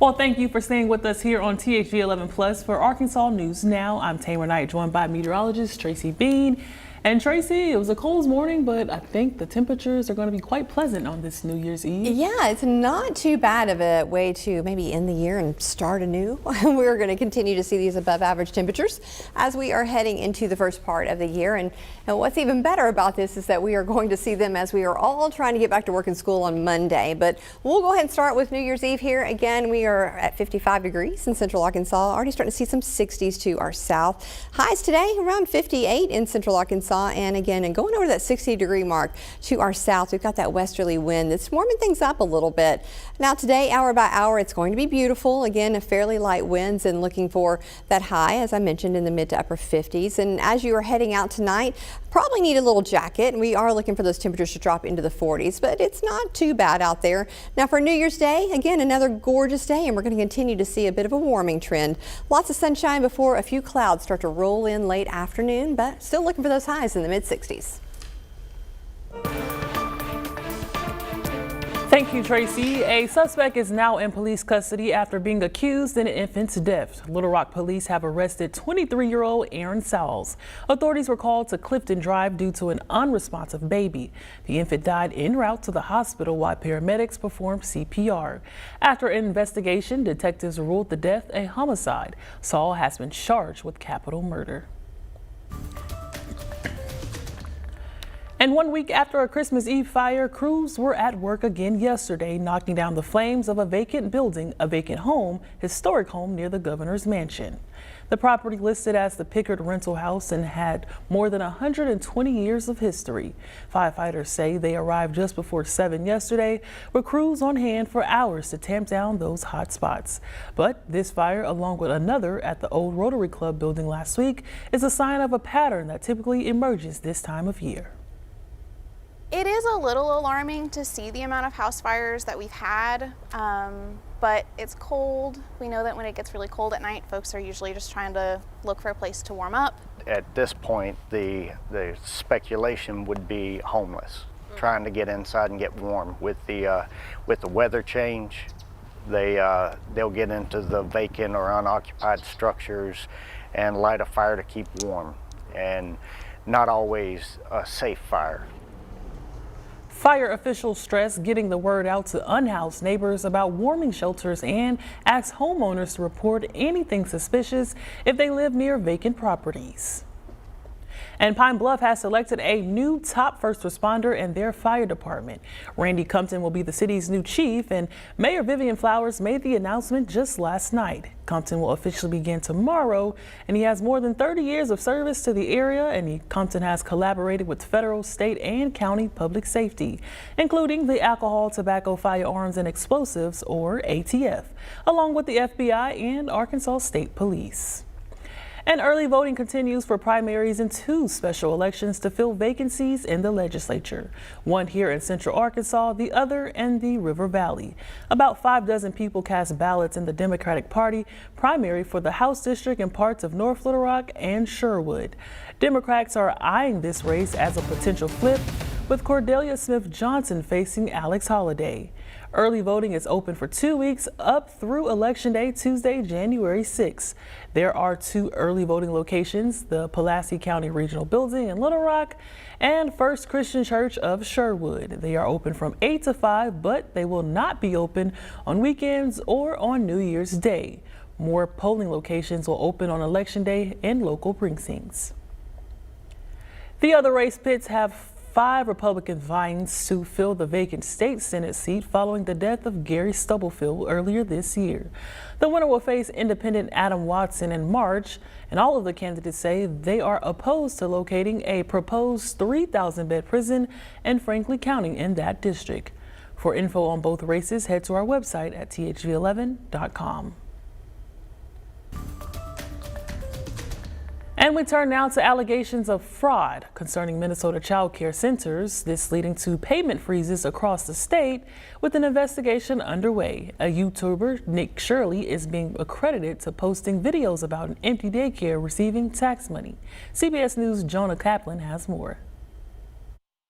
Well, thank you for staying with us here on THV 11 Plus for Arkansas News Now. I'm Tamer Knight, joined by meteorologist Tracy Bean. And Tracy, it was a cold morning, but I think the temperatures are going to be quite pleasant on this New Year's Eve. Yeah, it's not too bad of a way to maybe end the year and start anew. We're going to continue to see these above average temperatures as we are heading into the first part of the year. And what's even better about this is that we are going to see them as we are all trying to get back to work and school on Monday. But we'll go ahead and start with New Year's Eve here. Again, we are at 55 degrees in central Arkansas, already starting to see some 60s to our south. Highs today around 58 in central Arkansas. And again, and going over that 60-degree mark to our south, we've got that westerly wind that's warming things up a little bit. Now today, hour by hour, it's going to be beautiful. Again, a fairly light winds and looking for that high, as I mentioned, in the mid to upper 50s. And as you are heading out tonight, probably need a little jacket. We are looking for those temperatures to drop into the 40s, but it's not too bad out there. Now for New Year's Day, again, another gorgeous day, and we're going to continue to see a bit of a warming trend. Lots of sunshine before a few clouds start to roll in late afternoon, but still looking for those highs in the mid-60s. Thank you, Tracy. A suspect is now in police custody after being accused in an infant's death. Little Rock police have arrested 23-year-old Aaron Sowles. Authorities were called to Clifton Drive due to an unresponsive baby. The infant died en route to the hospital while paramedics performed CPR. After an investigation, detectives ruled the death a homicide. Saul has been charged with capital murder. And 1 week after a Christmas Eve fire, crews were at work again yesterday, knocking down the flames of a vacant building, a vacant home, historic home near the governor's mansion. The property listed as the Pickard rental house and had more than 120 years of history. Firefighters say they arrived just before 7 yesterday, with crews on hand for hours to tamp down those hot spots. But this fire, along with another at the old Rotary Club building last week, is a sign of a pattern that typically emerges this time of year. It is a little alarming to see the amount of house fires that we've had, but it's cold. We know that when it gets really cold at night, folks are usually just trying to look for a place to warm up. At this point, the speculation would be homeless, trying to get inside and get warm. With the weather change, they'll get into the vacant or unoccupied structures and light a fire to keep warm, and not always a safe fire. Fire officials stress getting the word out to unhoused neighbors about warming shelters and ask homeowners to report anything suspicious if they live near vacant properties. And Pine Bluff has selected a new top first responder in their fire department. Randy Compton will be the city's new chief, and Mayor Vivian Flowers made the announcement just last night. Compton will officially begin tomorrow, and he has more than 30 years of service to the area, and Compton has collaborated with federal, state, and county public safety, including the Alcohol, Tobacco, Firearms, and Explosives, or ATF, along with the FBI and Arkansas State Police. And early voting continues for primaries in 2 special elections to fill vacancies in the legislature. One here in Central Arkansas, the other in the River Valley. About 5 dozen people cast ballots in the Democratic Party primary for the House District in parts of North Little Rock and Sherwood. Democrats are eyeing this race as a potential flip, with Cordelia Smith Johnson facing Alex Holliday. Early voting is open for 2 weeks up through Election Day, Tuesday, January 6th. There are 2 early voting locations, the Pulaski County Regional Building in Little Rock and First Christian Church of Sherwood. They are open from 8 to 5, but they will not be open on weekends or on New Year's Day. More polling locations will open on Election Day in local precincts. The other race pits have 5 Republicans vying to fill the vacant state Senate seat following the death of Gary Stubblefield earlier this year. The winner will face independent Adam Watson in March, and all of the candidates say they are opposed to locating a proposed 3,000-bed prison in Franklin County in that district. For info on both races, head to our website at thv11.com. And we turn now to allegations of fraud concerning Minnesota childcare centers, this leading to payment freezes across the state with an investigation underway. A YouTuber, Nick Shirley, is being accredited to posting videos about an empty daycare receiving tax money. CBS News' Jonah Kaplan has more.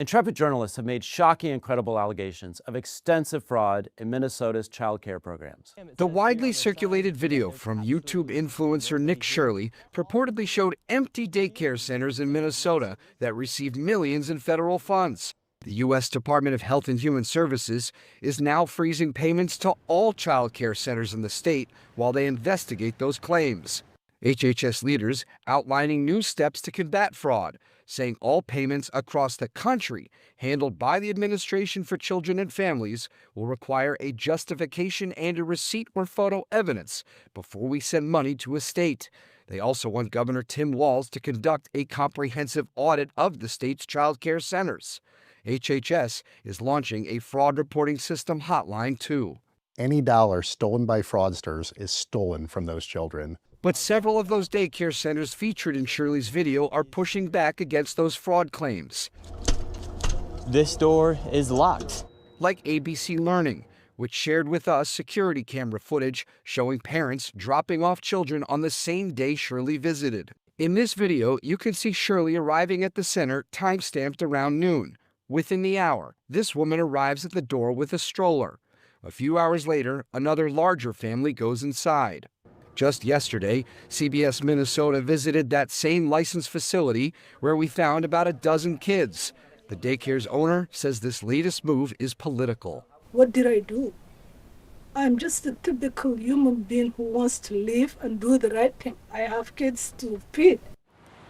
Intrepid journalists have made shocking and credible allegations of extensive fraud in Minnesota's childcare programs. The widely circulated video from YouTube influencer Nick Shirley purportedly showed empty daycare centers in Minnesota that received millions in federal funds. The U.S. Department of Health and Human Services is now freezing payments to all child care centers in the state while they investigate those claims. HHS leaders outlining new steps to combat fraud, saying all payments across the country handled by the Administration for Children and Families will require a justification and a receipt or photo evidence before we send money to a state. They also want Governor Tim Walz to conduct a comprehensive audit of the state's child care centers. HHS is launching a fraud reporting system hotline, too. Any dollar stolen by fraudsters is stolen from those children. But several of those daycare centers featured in Shirley's video are pushing back against those fraud claims. This door is locked. Like ABC Learning, which shared with us security camera footage showing parents dropping off children on the same day Shirley visited. In this video, you can see Shirley arriving at the center, time-stamped around noon. Within the hour, this woman arrives at the door with a stroller. A few hours later, another larger family goes inside. Just yesterday, CBS Minnesota visited that same licensed facility where we found about a dozen kids. The daycare's owner says this latest move is political. What did I do? I'm just a typical human being who wants to live and do the right thing. I have kids to feed.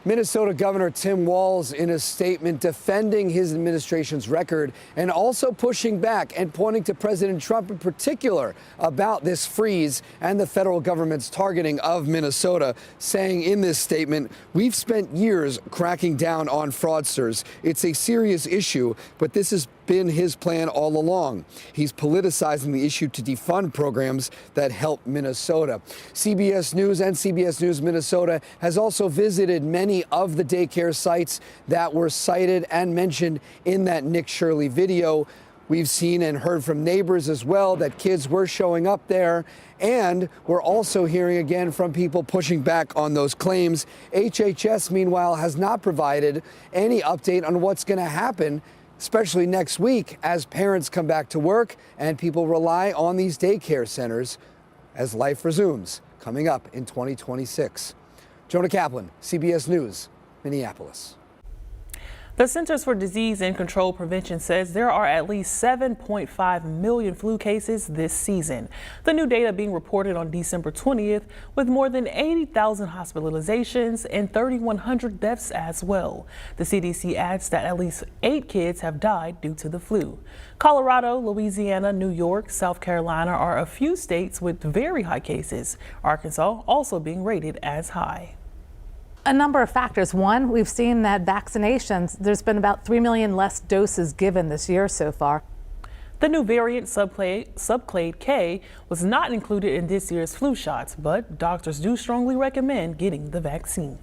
Minnesota Governor Tim Walz in a statement defending his administration's record and also pushing back and pointing to President Trump in particular about this freeze and the federal government's targeting of Minnesota, saying in this statement, "We've spent years cracking down on fraudsters. It's a serious issue, but this has been his plan all along. He's politicizing the issue to defund programs that help Minnesota." CBS News and CBS News Minnesota has also visited many of the daycare sites that were cited and mentioned in that Nick Shirley video. We've seen and heard from neighbors as well that kids were showing up there, and we're also hearing again from people pushing back on those claims. HHS, meanwhile, has not provided any update on what's going to happen, especially next week as parents come back to work and people rely on these daycare centers as life resumes coming up in 2026. Jonah Kaplan, CBS News, Minneapolis. The Centers for Disease and Control Prevention says there are at least 7.5 million flu cases this season. The new data being reported on December 20th with more than 80,000 hospitalizations and 3,100 deaths as well. The CDC adds that at least 8 kids have died due to the flu. Colorado, Louisiana, New York, South Carolina are a few states with very high cases. Arkansas also being rated as high. A number of factors. One, we've seen that vaccinations, there's been about 3 million less doses given this year so far. The new variant subclade K was not included in this year's flu shots, but doctors do strongly recommend getting the vaccine.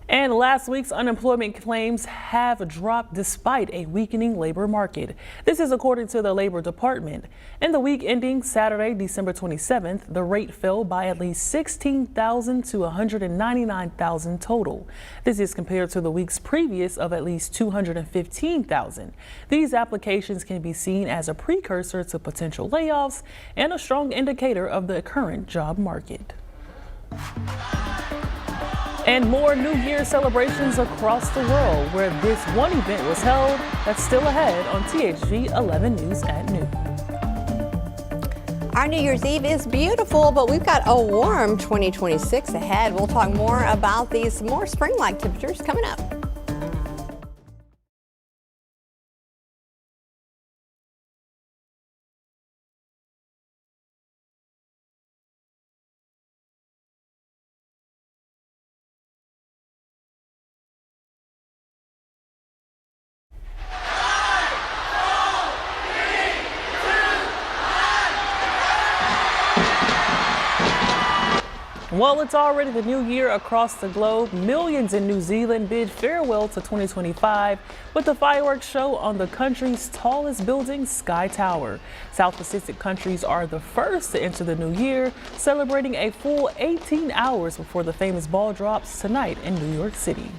And last week's unemployment claims have dropped despite a weakening labor market. This is according to the Labor Department. In the week ending Saturday, December 27th, the rate fell by at least 16,000 to 199,000 total. This is compared to the weeks previous of at least 215,000. These applications can be seen as a precursor to potential layoffs and a strong indicator of the current job market. And more New Year celebrations across the world, where this one event was held. That's still ahead on THV 11 News at noon. Our New Year's Eve is beautiful, but we've got a warm 2026 ahead. We'll talk more about these more spring-like temperatures coming up. Well, it's already the new year across the globe. Millions in New Zealand bid farewell to 2025 with the fireworks show on the country's tallest building, Sky Tower. South Pacific countries are the first to enter the new year, celebrating a full 18 hours before the famous ball drops tonight in New York City.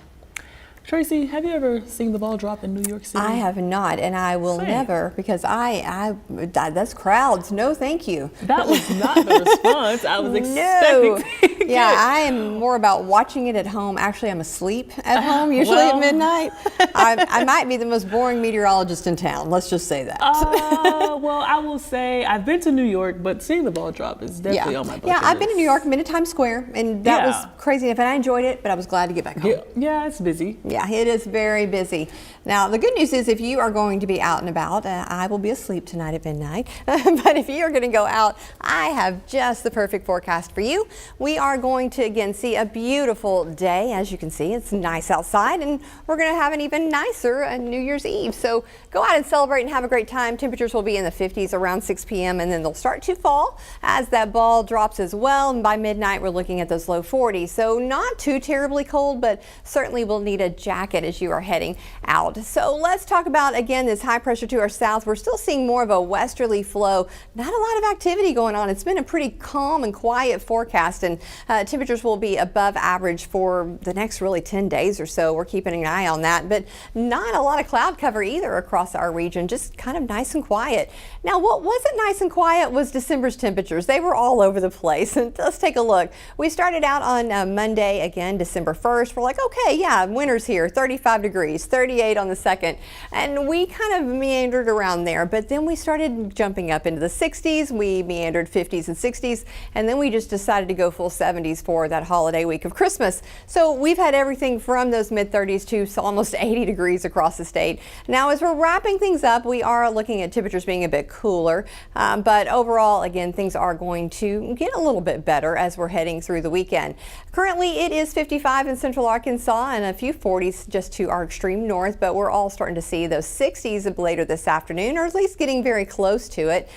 Tracy, have you ever seen the ball drop in New York City? I have not, and I will Same. never, because that's crowds. No, thank you. That was not the response I was No. expecting to get. Yeah, I am more about watching it at home. Actually, I'm asleep at home, usually Well. at midnight. I might be the most boring meteorologist in town. Let's just say that. Well, I will say I've been to New York, but seeing the ball drop is definitely on my bucket Yeah, I've been in list. New York, been to Times Square, and that was crazy enough, and I enjoyed it, but I was glad to get back home. Yeah, it's busy. Yeah, it is very busy. Now, the good news is if you are going to be out and about, I will be asleep tonight at midnight. But if you are going to go out, I have just the perfect forecast for you. We are going to, again, see a beautiful day. As you can see, it's nice outside, and we're going to have an even nicer New Year's Eve. So go out and celebrate and have a great time. Temperatures will be in the 50s around 6 p.m., and then they'll start to fall as that ball drops as well. And by midnight, we're looking at those low 40s. So not too terribly cold, but certainly we'll need a jacket as you are heading out. So let's talk about, again, this high pressure to our south. We're still seeing more of a westerly flow. Not a lot of activity going on. It's been a pretty calm and quiet forecast, and temperatures will be above average for the next really 10 days or so. We're keeping an eye on that, but not a lot of cloud cover either across our region. Just kind of nice and quiet. Now, what wasn't nice and quiet was December's temperatures. They were all over the place. And let's take a look. We started out on Monday, again, December 1st. We're like, okay, yeah, winter's here, 35 degrees, 38 on the 2nd. And we kind of meandered around there, but then we started jumping up into the 60s. We meandered 50s and 60s, and then we just decided to go full 70s for that holiday week of Christmas. So we've had everything from those mid 30s to almost 80 degrees across the state. Now, as we're wrapping things up, we are looking at temperatures being a bit cooler, but overall, again, things are going to get a little bit better as we're heading through the weekend. Currently, it is 55 in central Arkansas and a few 40s just to our extreme north, but we're all starting to see those 60s later this afternoon, or at least getting very close to it.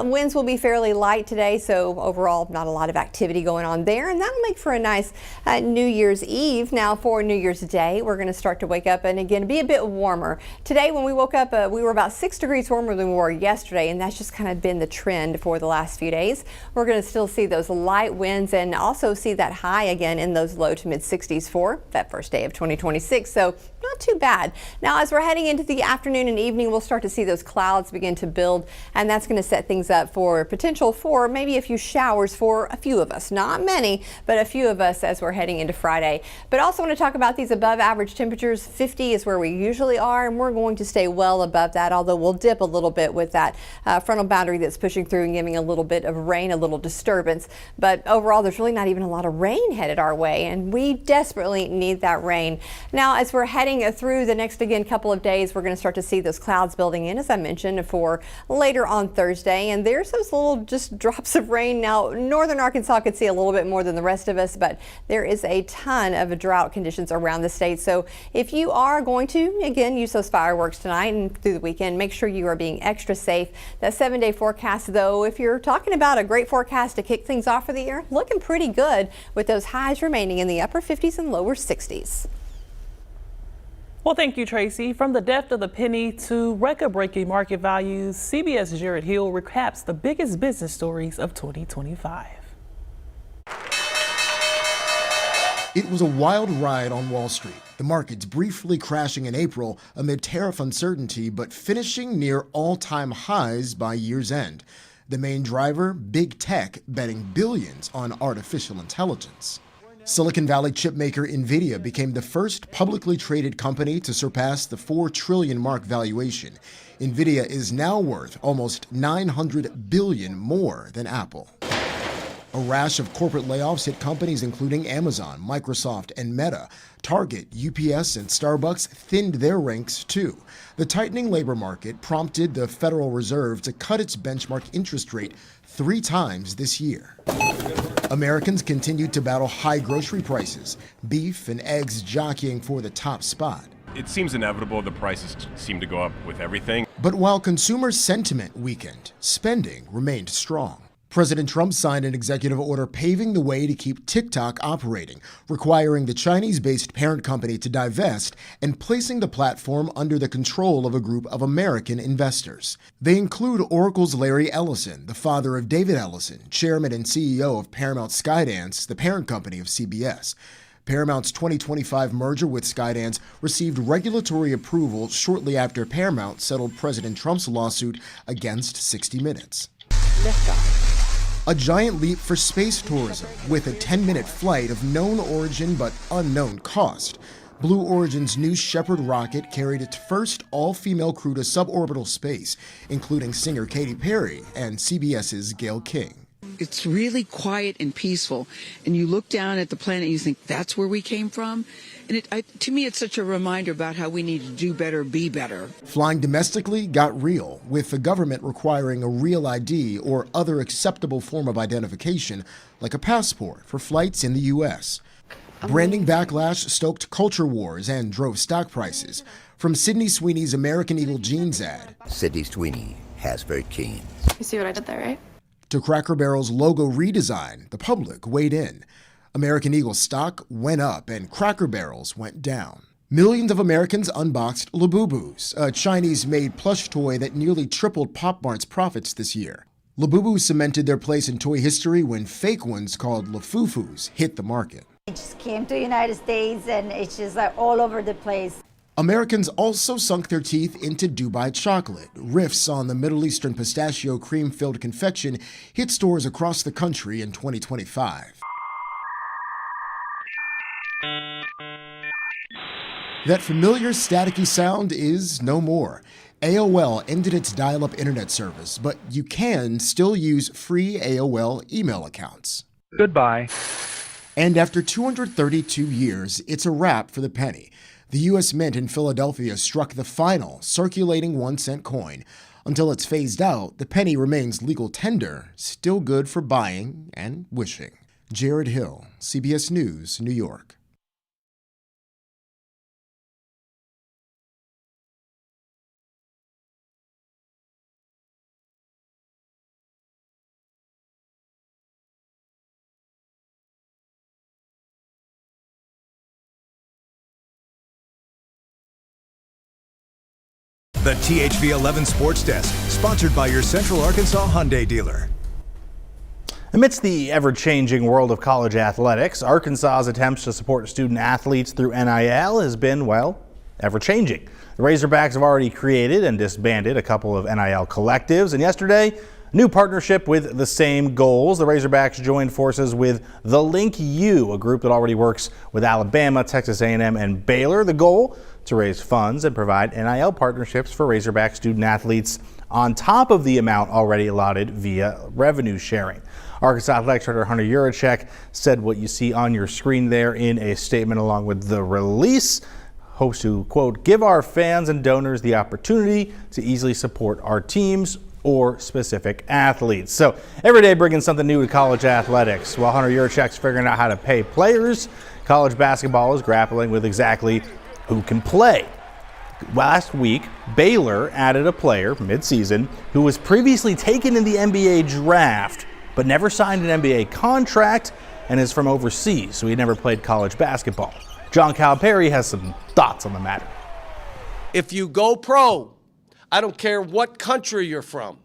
Winds will be fairly light today, so overall not a lot of activity going on there, and that'll make for a nice New Year's Eve. Now for New Year's Day, we're going to start to wake up and again be a bit warmer. Today when we woke up, we were about 6 degrees warmer than we were yesterday, and that's just kind of been the trend for the last few days. We're going to still see those light winds and also see that high again in those low to mid 60s for that first day of 2026, so not too bad. Now as we're heading into the afternoon and evening, we'll start to see those clouds begin to build, and that's going to set things up for potential for maybe a few showers for a few of us. Not many, but a few of us as we're heading into Friday. But also want to talk about these above average temperatures. 50 is where we usually are, and we're going to stay well above that, although we'll dip a little bit with that frontal boundary that's pushing through and giving a little bit of rain, a little disturbance. But overall, there's really not even a lot of rain headed our way, and we desperately need that rain. Now, as we're heading through the next, again, couple of days, we're going to start to see those clouds building in, as I mentioned, for later on Thursday. And there's those little just drops of rain. Now, northern Arkansas could see a little bit more than the rest of us, but there is a ton of drought conditions around the state. So if you are going to, again, use those fireworks tonight and through the weekend, make sure you are being extra safe. That 7-day forecast, though, if you're talking about a great forecast to kick things off for the year, looking pretty good with those highs remaining in the upper 50s and lower 60s. Well, thank you, Tracy. From the depth of the penny to record-breaking market values, CBS' Jared Hill recaps the biggest business stories of 2025. It was a wild ride on Wall Street. The markets briefly crashing in April amid tariff uncertainty, but finishing near all-time highs by year's end. The main driver, big tech, betting billions on artificial intelligence. Silicon Valley chipmaker NVIDIA became the first publicly traded company to surpass the $4 trillion mark valuation. NVIDIA is now worth almost $900 billion more than Apple. A rash of corporate layoffs hit companies including Amazon, Microsoft, and Meta. Target, UPS, and Starbucks thinned their ranks too. The tightening labor market prompted the Federal Reserve to cut its benchmark interest rate 3 times this year. Americans continued to battle high grocery prices, beef and eggs jockeying for the top spot. It seems inevitable the prices seem to go up with everything. But while consumer sentiment weakened, spending remained strong. President Trump signed an executive order paving the way to keep TikTok operating, requiring the Chinese-based parent company to divest and placing the platform under the control of a group of American investors. They include Oracle's Larry Ellison, the father of David Ellison, chairman and CEO of Paramount Skydance, the parent company of CBS. Paramount's 2025 merger with Skydance received regulatory approval shortly after Paramount settled President Trump's lawsuit against 60 Minutes. A giant leap for space tourism with a 10-minute flight of known origin but unknown cost. Blue Origin's New Shepard rocket carried its first all-female crew to suborbital space, including singer Katy Perry and CBS's Gayle King. It's really quiet and peaceful, and you look down at the planet and you think, that's where we came from? And to me, it's such a reminder about how we need to do better, be better. Flying domestically got real, with the government requiring a real ID or other acceptable form of identification, like a passport, for flights in the U.S. Branding backlash stoked culture wars and drove stock prices. From Sydney Sweeney's American Eagle jeans ad. Sydney Sweeney has very keen. You see what I did there, right? To Cracker Barrel's logo redesign, the public weighed in. American Eagle stock went up and Cracker Barrel's went down. Millions of Americans unboxed Labubus, a Chinese-made plush toy that nearly tripled Pop Mart's profits this year. Labubu cemented their place in toy history when fake ones called Lafufus hit the market. It just came to the United States and it's just like all over the place. Americans also sunk their teeth into Dubai chocolate. Riffs on the Middle Eastern pistachio cream-filled confection hit stores across the country in 2025. That familiar staticky sound is no more. AOL ended its dial-up internet service, but you can still use free AOL email accounts. Goodbye. And after 232 years, it's a wrap for the penny. The U.S. Mint in Philadelphia struck the final circulating 1-cent coin. Until it's phased out, the penny remains legal tender, still good for buying and wishing. Jared Hill, CBS News, New York. The THV 11 Sports Desk, sponsored by your Central Arkansas Hyundai dealer. Amidst the ever-changing world of college athletics, Arkansas's attempts to support student athletes through NIL has been, well, ever-changing. The Razorbacks have already created and disbanded a couple of NIL collectives, and yesterday, a new partnership with the same goals. The Razorbacks joined forces with The Link U, a group that already works with Alabama, Texas A&M, and Baylor. The goal? To raise funds and provide NIL partnerships for Razorback student athletes on top of the amount already allotted via revenue sharing. Arkansas Athletics Director Hunter Yurachek said what you see on your screen there in a statement along with the release. Hopes to, quote, give our fans and donors the opportunity to easily support our teams or specific athletes. So every day bringing something new to college athletics. While Hunter Yurachek's figuring out how to pay players, college basketball is grappling with exactly who can play. Last week, Baylor added a player mid-season who was previously taken in the NBA draft but never signed an NBA contract and is from overseas, so he never played college basketball. John Calipari has some thoughts on the matter. If you go pro, I don't care what country you're from,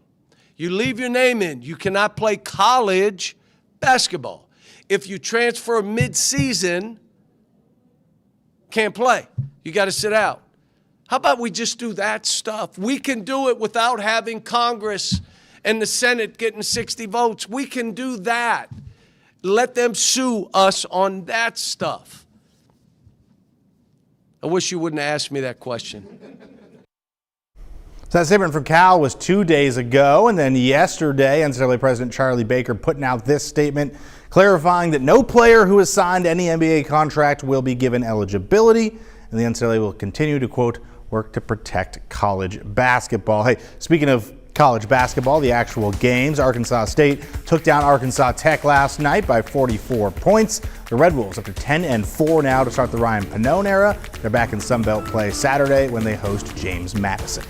you leave your name in, you cannot play college basketball. If you transfer mid-season, can't play. You got to sit out. How about we just do that stuff? We can do it without having Congress and the Senate getting 60 votes. We can do that. Let them sue us on that stuff. I wish you wouldn't have asked me that question. So that statement from Cal was 2 days ago, and then yesterday, NCAA President Charlie Baker putting out this statement clarifying that no player who has signed any NBA contract will be given eligibility, and the NCAA will continue to, quote, work to protect college basketball. Hey, speaking of college basketball, the actual games, Arkansas State took down Arkansas Tech last night by 44 points. The Red Wolves up to 10-4 now to start the Ryan Pannone era. They're back in Sun Belt play Saturday when they host James Madison.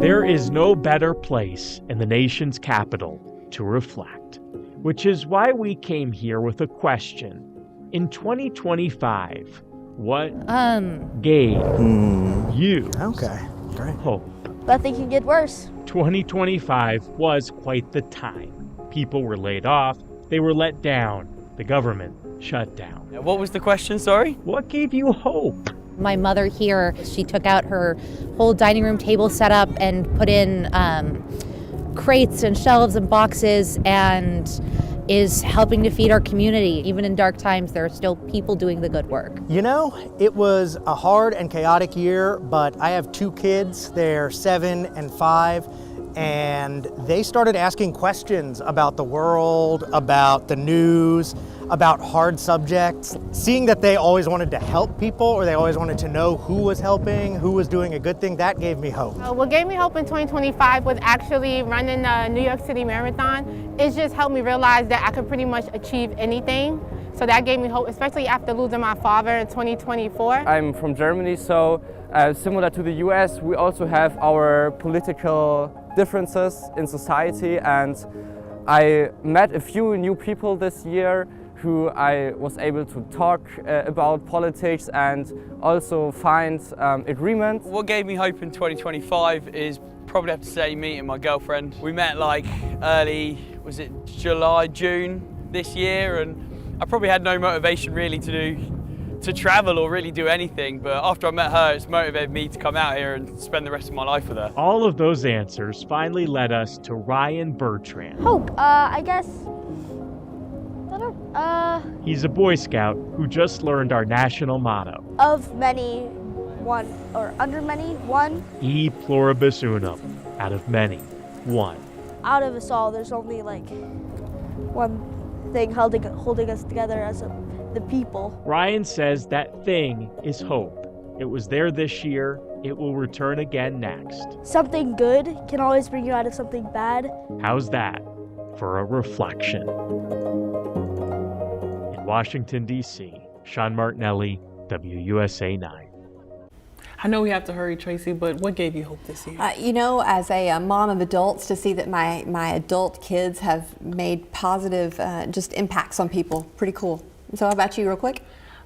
There is no better place in the nation's capital to reflect, which is why we came here with a question. In 2025, what gave you hope? Nothing can get worse. 2025 was quite the time. People were laid off, they were let down, the government shut down. What was the question, sorry? What gave you hope? My mother here, she took out her whole dining room table setup and put in crates and shelves and boxes and is helping to feed our community. Even in dark times, there are still people doing the good work. You know, it was a hard and chaotic year, but I have 2 kids. They're 7 and 5, and they started asking questions about the world, about the news, about hard subjects. Seeing that they always wanted to help people, or they always wanted to know who was helping, who was doing a good thing, that gave me hope. What gave me hope in 2025 was actually running the New York City Marathon. It just helped me realize that I could pretty much achieve anything. So that gave me hope, especially after losing my father in 2024. I'm from Germany, so similar to the US, we also have our political differences in society, and I met a few new people this year who I was able to talk about politics and also find agreement. What gave me hope in 2025 is probably have to say meeting my girlfriend. We met like early, was it July, June this year, and I probably had no motivation really to travel or really do anything, but after I met her, it's motivated me to come out here and spend the rest of my life with her. All of those answers finally led us to Ryan Bertrand. Hope, I guess. He's a Boy Scout who just learned our national motto. Of many, one, or under many, one. E pluribus unum, out of many, one. Out of us all, there's only like one thing holding us together as the people. Ryan says that thing is hope. It was there this year. It will return again next. Something good can always bring you out of something bad. How's that for a reflection? In Washington, D.C., Sean Martinelli, WUSA 9. I know we have to hurry, Tracy, but what gave you hope this year? You know, as a mom of adults, to see that my adult kids have made positive just impacts on people, pretty cool. So how about you, real quick?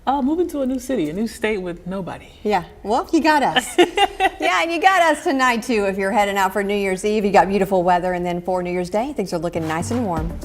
Moving to a new city, a new state with nobody. Yeah, well, you got us. Yeah, and you got us tonight, too. If you're heading out for New Year's Eve, you got beautiful weather, and then for New Year's Day, things are looking nice and warm.